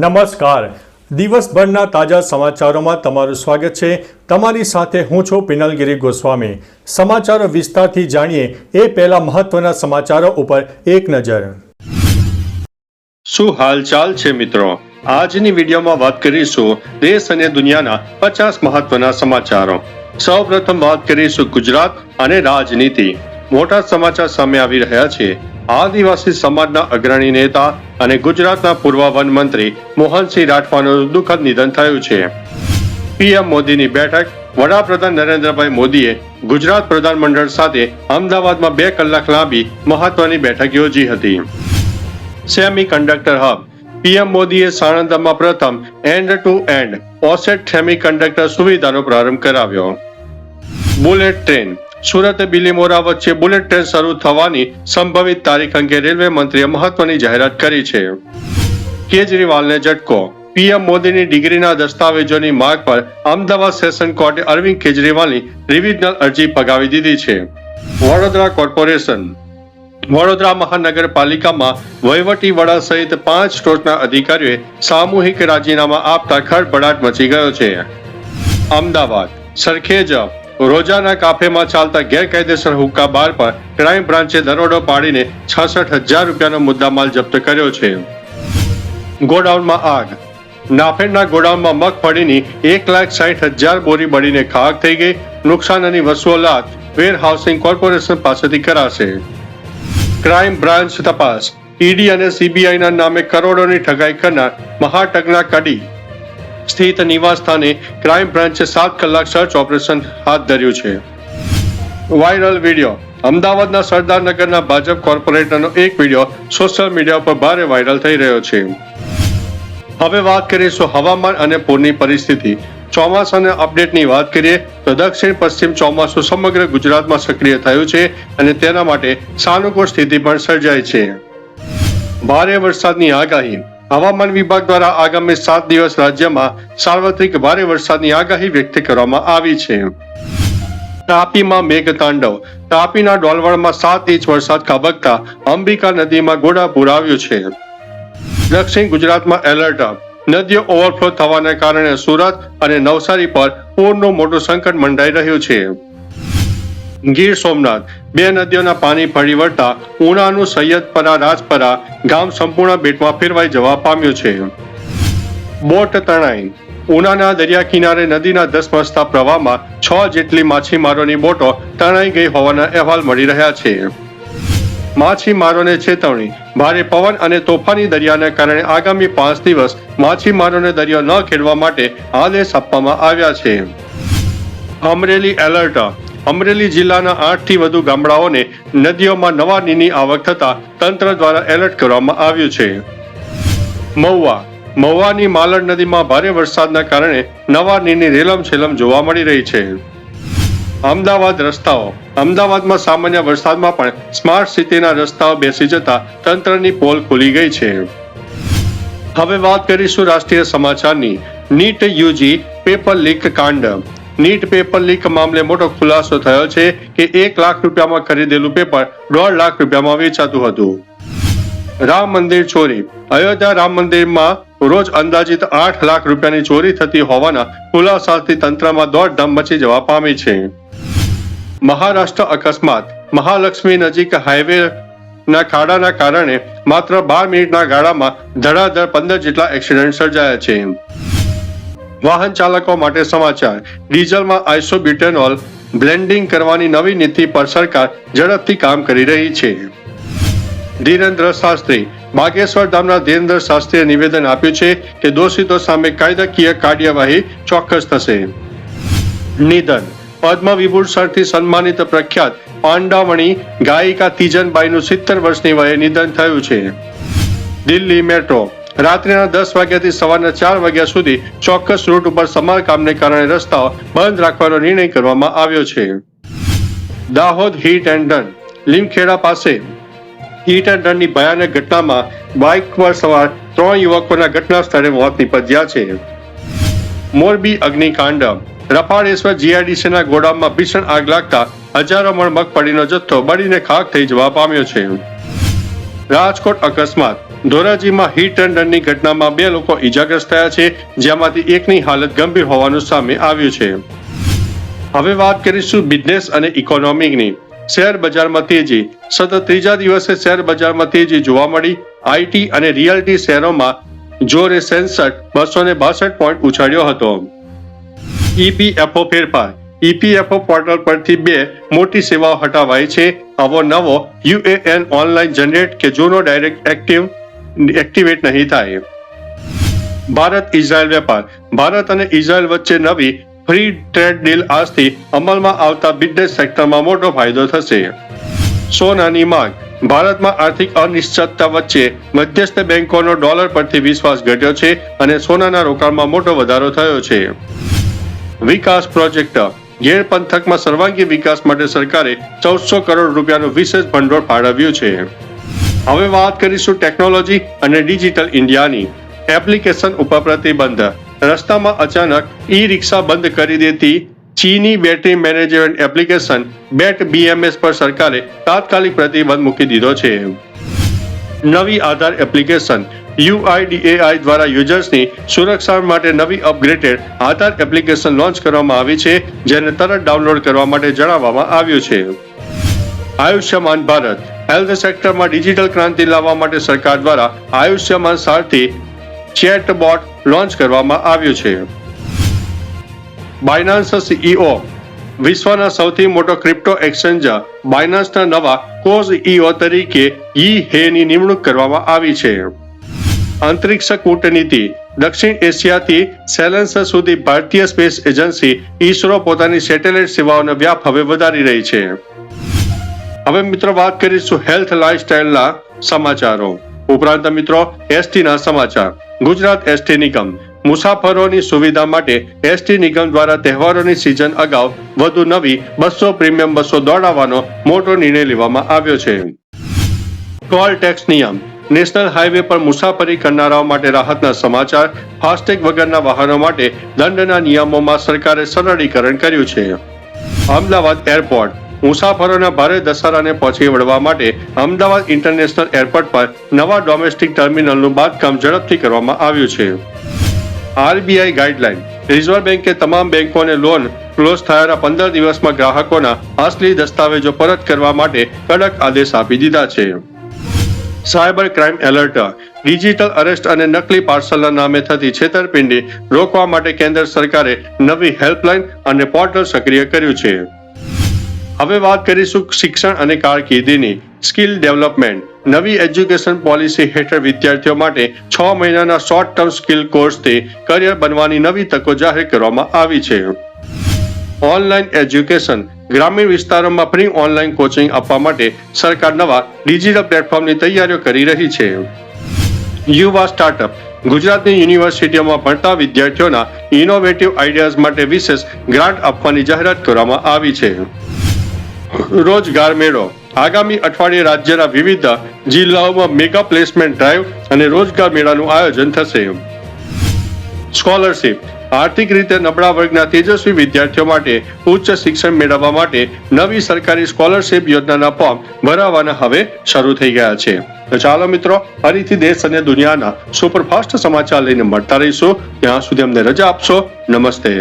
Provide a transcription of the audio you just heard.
નમસ્કાર. દિવસભરના તાજા સમાચારોમાં તમારું સ્વાગત છે. તમારી સાથે હું છું પિનલગીરી ગોસ્વામી. સમાચારો વિસ્તારથી જાણીએ એ પહેલા મહત્વના સમાચારો ઉપર એક નજર. શું હાલચાલ છે મિત્રો? આજની વિડીયોમાં વાત કરીશું દેશ અને દુનિયાના 50 મહત્વના સમાચારો. સૌપ્રથમ વાત કરીશું ગુજરાત અને રાજનીતિ. મોટા સમાચાર સામે આવી રહ્યા છે. આદિવાસી સમાજના અગ્રણી નેતા અને ગુજરાતના પૂર્વ વન મંત્રી મોહનસિંહ રાઠવાનું દુઃખદ નિધન થયું છે. પીએમ મોદીની બેઠક. વડાપ્રધાન નરેન્દ્રભાઈ મોદીએ ગુજરાત પ્રધાનમંડળ સાથે અમદાવાદમાં 2 કલાક લાંબી મહત્વની બેઠક યોજી હતી. Semi conductor hub. પીએમ મોદીએ સાણંદમાં પ્રથમ end to end OSAT semiconductor સુવિધાનો પ્રારંભ કરાવ્યો. Bullet train. સુરત બિલીમોરા વચ્ચે બુલેટ ટ્રેન શરૂ થવાની સંભવિત તારીખ અંગે રેલવે મંત્રીએ મહત્વની જાહેરાત કરી છે. કેજરીવાલને ઝટકો. પીએમ મોદીની ડિગ્રીના દસ્તાવેજોની માંગ પર અમદાવાદ સેશન કોર્ટે અરવિંદ કેજરીવાલની રિવિઝનલ અરજી ફગાવી દીધી છે. વડોદરા કોર્પોરેશન. વડોદરા મહાનગરપાલિકામાં વહીવટી વડા સહિત 5 ટોચના અધિકારીઓએ સામૂહિક રાજીનામા આપતા ખળભળાટ મચી ગયો છે. અમદાવાદ. સરખેજ. રોજાના કાફેમાં ચાલતા ગેરકાયદેસર હુક્કા બાર પર ક્રાઇમ બ્રાન્ચે દરોડો પાડીને 66,000 રૂપિયાનો મુદ્દામાલ જપ્ત કર્યો છે. ગોડાઉનમાં આગ. નાફેડના ગોડાઉનમાં મગફળીની 1,60,000 બોરી બળીને ખાખ થઈ ગઈ. નુકસાનની વસૂલાત વેર હાઉસિંગ કોર્પોરેશન પાસેથી કરાશે. ક્રાઇમ બ્રાન્ચ તપાસ. ઈડી અને સીબીઆઈના નામે કરોડોની ઠગાઈ કરનાર મહાટગના કડી સ્થિત નિવાસ સ્થાને ક્રાઇમ બ્રાન્ચે 7 કલાક સર્ચ ઓપરેશન હાથ ધર્યું છે. Viral video. અમદાવાદના સરદારનગરના ભાજપ કોર્પોરેટરનો એક વિડીયો સોશિયલ મીડિયા પર ભારે વાયરલ થઈ રહ્યો છે. હવે વાત કરીશું હવામાન અને પૂરની પરિસ્થિતિ. ચોમાસાના અપડેટની વાત કરીએ તો દક્ષિણ પશ્ચિમ ચોમાસું સમગ્ર ગુજરાતમાં સક્રિય થયું છે અને તેના માટે સાનુકૂળ સ્થિતિ પણ સર્જાઈ છે. ભારે વરસાદની આગાહી. હવામાન વિભાગ દ્વારા આગામી 7 દિવસ રાજ્યમાં સાર્વત્રિક ભારે વરસાદની આગાહી વ્યક્ત કરવામાં આવી છે. તાપીમાં મેઘતાંડવ. તાપીના ડોલવણમાં 7 ઇંચ વરસાદ ખાબકતા અંબિકા નદીમાં ઘોડાપૂર આવ્યું છે. દક્ષિણ ગુજરાતમાં એલર્ટ. નદીઓ ઓવરફ્લો થવાને કારણે સુરત અને નવસારી પર પૂરનું મોટું સંકટ મંડાઈ રહ્યું છે. ગીર સોમનાથ. 2 નદીઓના પાણી ફરી વળતા ઉનાનું સૈયદપરા રાજપરા ગામ સંપૂર્ણ બેટમાં ફેરવાઈ જવા પામ્યું છે. બોટ તણાઈ. ઉનાના દરિયા કિનારે નદીના ધસમસતા પ્રવાહમાં 6 જેટલી માછીમારોની બોટો તણાઈ ગઈ હોવાના અહેવાલ મળી રહ્યા છે. માછીમારોને ચેતવણી. ભારે પવન અને તોફાની દરિયાને કારણે આગામી 5 દિવસ માછીમારોને દરિયો ન ખેડવા માટે આદેશ આપવામાં આવ્યા છે. અમરેલી એલર્ટ. અમરેલી જિલ્લાના 8 થી વધુ ગામડાઓને નદીઓમાં નવા નીરની આવક થતા તંત્ર દ્વારા એલર્ટ કરવામાં આવ્યું છે. મહુવા. મહુવાની માલણ નદીમાં ભારે વરસાદના કારણે નવા નીરની રેલમછેલમ જોવા મળી રહી છે. અમદાવાદ રસ્તાઓ. અમદાવાદમાં સામાન્ય વરસાદમાં પણ સ્માર્ટ સિટીના રસ્તાઓ બેસી જતા તંત્રની પોલ ખુલી ગઈ છે. હવે વાત કરીશું રાષ્ટ્રીય સમાચારની. નીટ યુજી પેપર લીક કાંડ. નીટ પેપર લીક મામલે મોટો ખુલાસો થયો છે કે 1 લાખ રૂપિયામાં ખરીદેલું પેપર 1.5 લાખ રૂપિયામાં વેચાતું હતું. રામ મંદિર ચોરી. અયોધ્યા રામ મંદિરમાં રોજ અંદાજિત 8 લાખ રૂપિયાની ચોરી થતી હોવાના ખુલાસાથી તંત્રમાં દોડધામ મચી જવા પામી છે. મહારાષ્ટ્ર અકસ્માત. મહાલક્ષ્મી નજીક હાઈવેના ખાડાના કારણે માત્ર 12 મિનિટના ગાળામાં ધડાધડ 15 જેટલા એક્સિડન્ટ સર્જાયા છે. વાહન ચાલકો માટે સમાચાર. ડીઝલમાં આઇસોબ્યુટેનોલ બ્લેન્ડિંગ કરવાની નવી નીતિ પર સરકાર ઝડપથી કામ કરી રહી છે. ધીરેન્દ્ર શાસ્ત્રી. બાગેશ્વર ધામના ધીરેન્દ્ર શાસ્ત્રીએ નિવેદન આપ્યું છે કે દોષિતો સામે કાયદાકીય કાર્યવાહી ચોક્કસ થશે. નિધન. પદ્મ વિભૂષણથી સન્માનિત પ્રખ્યાત પાંડામણી ગાયિકા તીજનબાઈનું 70 વર્ષની વયે નિધન થયું છે. દિલ્હી મેટ્રો. રાત્રિના 10 વાગ્યાથી સવારના 4 વાગ્યા સુધી ચોક્કસ રૂટ ઉપર સમારકામને કારણે રસ્તાઓ બંધ રાખવાનો નિર્ણય કરવામાં આવ્યો છે. Dahod hit and run. Limkheda પાસે હિટ એન્ડ રનની ભયાનક ઘટનામાં બાઇક પર સવાર 3 યુવકોના ઘટના સ્થળે મોત નીપજ્યા છે. મોરબી અગ્નિકાંડ. રફાળેશ્વર જીઆઈડીસીના ગોડાઉનમાં ભીષણ આગ લાગતા હજારો મણ મગફળીનો જથ્થો બળીને ખાખ થઈ જવા પામ્યો છે. રાજકોટ અકસ્માત. ધોરાજીમાં હિટ એન્ડ રનની ઘટનામાં 2 લોકો ઈજાગ્રસ્ત થયા છે, જેમાંથી એકની હાલત ગંભીર હોવાનું સામે આવ્યું છે. હવે વાત કરીશું બિઝનેસ અને ઇકોનોમીની. શેર બજારમાં તેજી. સતત ત્રીજા દિવસે શેર બજારમાં તેજી જોવા મળી. આઈટી અને રિયલ્ટી શેરોમાં જોરે સેન્સેક્સ 262 પોઈન્ટ ઉછાળ્યો હતો. ઈપીએફઓ ફેરફાર. ઈપીએફઓ પોર્ટલ પરથી 2 મોટી સેવાઓ હટાવાઈ છે. આવો નવો યુએએન ઓનલાઈન જનરેટ કે જૂનો ડાયરેક્ટ એક્ટિવેટ નહીં થાય. ભારત ઇઝરાયલ વેપાર. ભારત અને ઇઝરાયલ વચ્ચે નવી ફ્રી ટ્રેડ ડીલ આજથી અમલમાં આવતા બિઝનેસ સેક્ટરમાં મોટો ફાયદો થશે. સોનાની માંગ. ભારતમાં આર્થિક અનિશ્ચિતતા વચ્ચે મધ્યસ્થ બેંકોનો ડોલર પરથી વિશ્વાસ ઘટ્યો છે અને સોનાના રોકાણમાં મોટો વધારો થયો છે. વિકાસ પ્રોજેક્ટ. ગેર પંથકમાં સર્વાંગી વિકાસ માટે સરકારે 1400 કરોડ રૂપિયાનું વિશેષ ભંડોળ ફાળવ્યું છે. હવે વાત કરીશું ટેકનોલોજી અને ડિજિટલ ઇન્ડિયાની. એપ્લિકેશન ઉપર પ્રતિબંધ. રસ્તામાં અચાનક ઈ રિક્ષા બંધ કરી દેતી ચીની બેટરી મેનેજમેન્ટ એપ્લિકેશન બેટ બીએમએસ પર સરકારે તાત્કાલિક પ્રતિબંધ મૂકી દીધો છે. નવી આધાર એપ્લિકેશન. યુઆઈડીએઆઈ દ્વારા યુઝર્સની સુરક્ષા માટે નવી અપગ્રેડેડ આધાર એપ્લિકેશન લોન્ચ કરવામાં આવી છે, જેને તરત ડાઉનલોડ કરવા માટે જણાવવામાં આવ્યું છે. આયુષ્યમાન ભારત. હેલ્થ સેક્ટરમાં ડિજિટલ ક્રાંતિ લાવવા માટે સરકાર દ્વારા આયુષ્યમાન સારથી ચેટબોટ લોન્ચ કરવામાં આવ્યું છે. બાયનાન્સ સીઈઓ. વિશ્વના સૌથી મોટો ક્રિપ્ટો એક્સચેન્જ બાયનાન્સના નવા કો-સીઈઓ તરીકે યી હેની નિમણૂક કરવામાં આવી છે. અંતરિક્ષ કૂટનીતિ. દક્ષિણ એશિયાથી સેલેન્સ સુધી ભારતીય સ્પેસ એજન્સી ઈસરો પોતાની સેટેલાઇટ સેવાઓનો વ્યાપ હવે વધારી રહી છે. હવે મિત્રો વાત કરીશું હેલ્થ લાઇફસ્ટાઇલના સમાચારો. ઉપરાંત મિત્રો એસટીના સમાચાર. ગુજરાત એસટી નિગમ. મુસાફરોની સુવિધા માટે એસટી નિગમ દ્વારા તહેવારોની સિઝન અગાઉ વધુ નવી 200 પ્રીમિયમ બસો દોડાવવાનો મોટો નિર્ણય લેવામાં આવ્યો છે. ટોલ ટેક્સ નિયમ. નેશનલ હાઈવે પર મુસાફરી કરનારાઓ માટે રાહતના સમાચાર. ફાસ્ટેગ વગરના વાહનો માટે દંડના નિયમોમાં સરકારે સરળીકરણ કર્યું છે. અમદાવાદ એરપોર્ટ. મુસાફરોના ભારે ધસારાને પહોંચી વળવા માટે અમદાવાદ ઇન્ટરનેશનલ એરપોર્ટ પર નવા ડોમેસ્ટિક ટર્મિનલનું બાંધકામ ઝડપથી કરવામાં આવ્યું છે. RBI guideline. રિઝર્વ બેંકે તમામ બેંકોને લોન ક્લોઝ થયાના 15 દિવસમાં ગ્રાહકોના અસલી દસ્તાવેજો પરત કરવા માટે કડક આદેશ આપી દીધા છે. Cyber crime alert. Digital arrest અને નકલી પાર્સલના નામે થતી છેતરપિંડી રોકવા માટે કેન્દ્ર સરકારે નવી હેલ્પલાઇન અને પોર્ટલ સક્રિય કર્યું છે. હવે વાત કરીશું શિક્ષણ અને કારકિર્દીની. Skill development. નવી એજ્યુકેશન પોલિસી હેઠળ વિદ્યાર્થીઓ માટે 6 મહિનાના શોર્ટ ટર્મ સ્કિલ કોર્સથી કરિયર બનવાની નવી તકો જાહેર કરવામાં આવી છે. Online education. ગ્રામીણ વિસ્તારોમાં ફ્રી ઓનલાઈન કોચિંગ આપવા માટે સરકાર નવા ડિજિટલ પ્લેટફોર્મની તૈયારીઓ કરી રહી છે. યુવા સ્ટાર્ટઅપ. ગુજરાતની યુનિવર્સિટીઓમાં ભણતા વિદ્યાર્થીઓના ઇનોવેટિવ આઈડિયાઝ માટે વિશેષ ગ્રાન્ટ આપવાની જાહેરાત કરવામાં આવી છે. રોજગાર મેળો. આગામી અઠવાડિયે રાજ્યના વિવિધ જિલ્લાઓમાં મેગા પ્લેસમેન્ટ ડ્રાઈવ અને રોજગાર મેળાનું આયોજન થશે. સ્કોલરશિપ. આર્થિક રીતે નબળા વર્ગના તેજસ્વી વિદ્યાર્થીઓ માટે ઉચ્ચ શિક્ષણ મેળવવા માટે નવી સરકારી સ્કોલરશિપ યોજનાના ફોર્મ ભરાવાના હવે શરૂ થઈ ગયા છે. તો ચાલો મિત્રો, ફરીથી દેશ અને દુનિયાના સુપરફાસ્ટ સમાચાર લઈને મળતા રહીશું. ત્યાં સુધી અમને રજા આપશો. નમસ્તે.